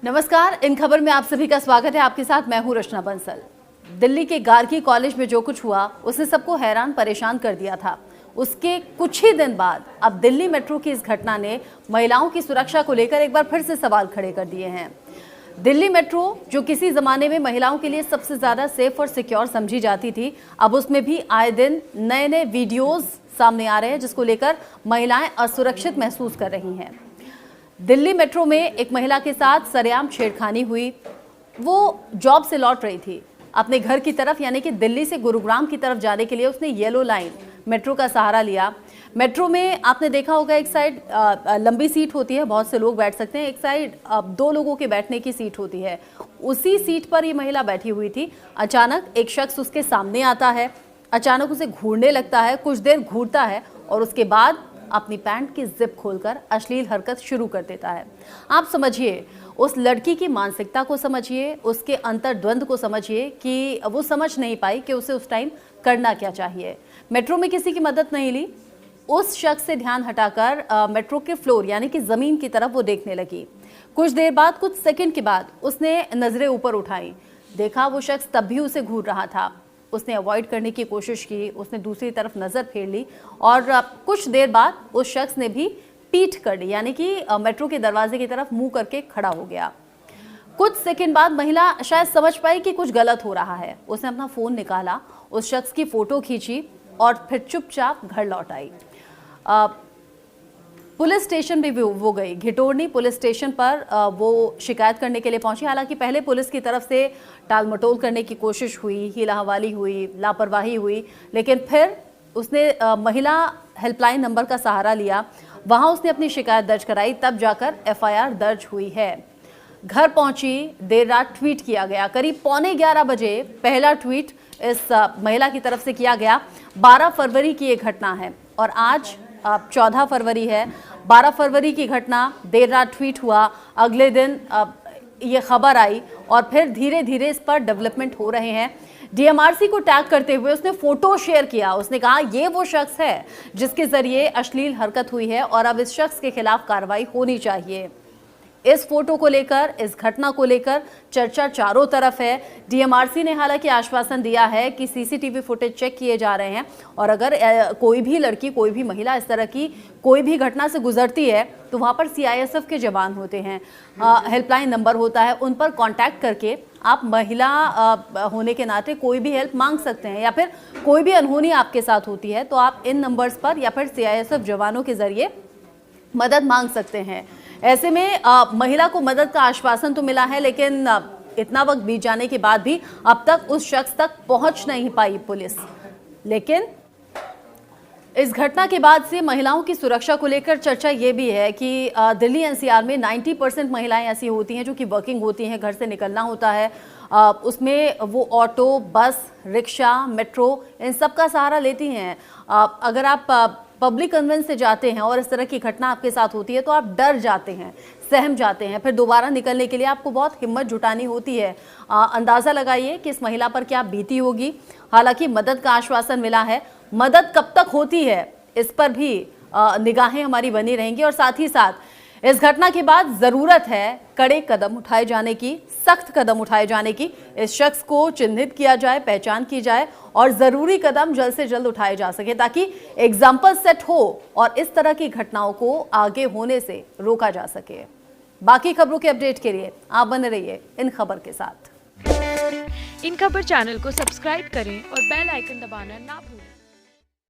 नमस्कार, इन खबर में आप सभी का स्वागत है। आपके साथ मैं हूं रचना बंसल। दिल्ली के गार्गी कॉलेज में जो कुछ हुआ उसने सबको हैरान परेशान कर दिया था। उसके कुछ ही दिन बाद अब दिल्ली मेट्रो की इस घटना ने महिलाओं की सुरक्षा को लेकर एक बार फिर से सवाल खड़े कर दिए हैं। दिल्ली मेट्रो जो किसी जमाने में महिलाओं के लिए सबसे ज्यादा सेफ और सिक्योर समझी जाती थी, अब उसमें भी आए दिन नए नए वीडियोज सामने आ रहे हैं जिसको लेकर महिलाएं असुरक्षित महसूस कर रही हैं। दिल्ली मेट्रो में एक महिला के साथ सरेआम छेड़खानी हुई। वो जॉब से लौट रही थी अपने घर की तरफ, यानी कि दिल्ली से गुरुग्राम की तरफ जाने के लिए उसने येलो लाइन मेट्रो का सहारा लिया। मेट्रो में आपने देखा होगा एक साइड लंबी सीट होती है, बहुत से लोग बैठ सकते हैं, एक साइड 2 लोगों के बैठने की सीट होती है। उसी सीट पर ये महिला बैठी हुई थी। अचानक एक शख्स उसके सामने आता है, अचानक उसे घूरने लगता है, कुछ देर घूरता है और उसके बाद अपनी पैंट की जिप खोलकर अश्लील हरकत शुरू कर देता है। आप समझिए, उस लड़की की मानसिकता को समझिए, उसके अंतर्द्वंद को समझिए कि वो समझ नहीं पाई कि उसे उस टाइम करना क्या चाहिए। मेट्रो में किसी की मदद नहीं ली, उस शख्स से ध्यान हटाकर मेट्रो के फ्लोर यानी कि जमीन की तरफ वो देखने लगी। कुछ देर बाद, कुछ सेकंड के बाद उसने नजरें ऊपर उठाई, देखा वो शख्स तब भी उसे घूर रहा था। उसने अवॉइड करने की कोशिश की, उसने दूसरी तरफ नजर फेर ली और कुछ देर बाद उस शख्स ने भी पीठ कर ली, यानी कि मेट्रो के दरवाजे की तरफ मुंह करके खड़ा हो गया। कुछ सेकंड बाद महिला शायद समझ पाई कि कुछ गलत हो रहा है। उसने अपना फोन निकाला, उस शख्स की फोटो खींची और फिर चुपचाप घर लौट आई। पुलिस स्टेशन भी वो गई, घिटोरनी पुलिस स्टेशन पर वो शिकायत करने के लिए पहुंची। हालांकि पहले पुलिस की तरफ से टाल मटोल करने की कोशिश हुई, हीला हवाली हुई, लापरवाही हुई, लेकिन फिर उसने महिला हेल्पलाइन नंबर का सहारा लिया। वहां उसने अपनी शिकायत दर्ज कराई, तब जाकर FIR दर्ज हुई है। घर पहुंची, देर रात ट्वीट किया गया। करीब 11:15 बजे पहला ट्वीट इस महिला की तरफ से किया गया। 12 फरवरी की ये घटना है और आज 14 फरवरी है। 12 फरवरी की घटना, देर रात ट्वीट हुआ, अगले दिन ये खबर आई और फिर धीरे धीरे इस पर डेवलपमेंट हो रहे हैं। DMRC को टैग करते हुए उसने फोटो शेयर किया। उसने कहा ये वो शख्स है जिसके जरिए अश्लील हरकत हुई है और अब इस शख्स के खिलाफ कार्रवाई होनी चाहिए। इस फोटो को लेकर, इस घटना को लेकर चर्चा चारों तरफ है। DMRC ने हालांकि आश्वासन दिया है कि CCTV फुटेज चेक किए जा रहे हैं और अगर कोई भी लड़की, कोई भी महिला इस तरह की कोई भी घटना से गुजरती है तो वहां पर CISF के जवान होते हैं, हेल्पलाइन नंबर होता है, उन पर कांटेक्ट करके आप महिला होने के नाते कोई भी हेल्प मांग सकते हैं, या फिर कोई भी अनहोनी आपके साथ होती है तो आप इन नंबर्स पर या फिर CISF जवानों के जरिए मदद मांग सकते हैं। ऐसे में महिला को मदद का आश्वासन तो मिला है, लेकिन इतना वक्त बीत जाने के बाद भी अब तक उस शख्स तक पहुंच नहीं पाई पुलिस। लेकिन इस घटना के बाद से महिलाओं की सुरक्षा को लेकर चर्चा ये भी है कि दिल्ली NCR में 90% महिलाएं ऐसी होती हैं जो कि वर्किंग होती हैं, घर से निकलना होता है, उसमें वो ऑटो, बस, रिक्शा, मेट्रो इन सब का सहारा लेती हैं। अगर आप पब्लिक कन्वेंस से जाते हैं और इस तरह की घटना आपके साथ होती है तो आप डर जाते हैं, सहम जाते हैं, फिर दोबारा निकलने के लिए आपको बहुत हिम्मत जुटानी होती है। अंदाज़ा लगाइए कि इस महिला पर क्या बीती होगी। हालांकि मदद का आश्वासन मिला है, मदद कब तक होती है इस पर भी निगाहें हमारी बनी रहेंगी और साथ ही साथ इस घटना के बाद ज़रूरत है कड़े कदम उठाए जाने की, सख्त कदम उठाए जाने की। इस शख्स को चिन्हित किया जाए, पहचान की जाए और ज़रूरी कदम जल्द से जल्द उठाए जा सके ताकि एग्जाम्पल सेट हो और इस तरह की घटनाओं को आगे होने से रोका जा सके। बाकी खबरों के अपडेट के लिए आप बने रहिए इन खबर के साथ। इन खबर चैनल को सब्सक्राइब करें और बेल आइकन दबाना ना भूलें।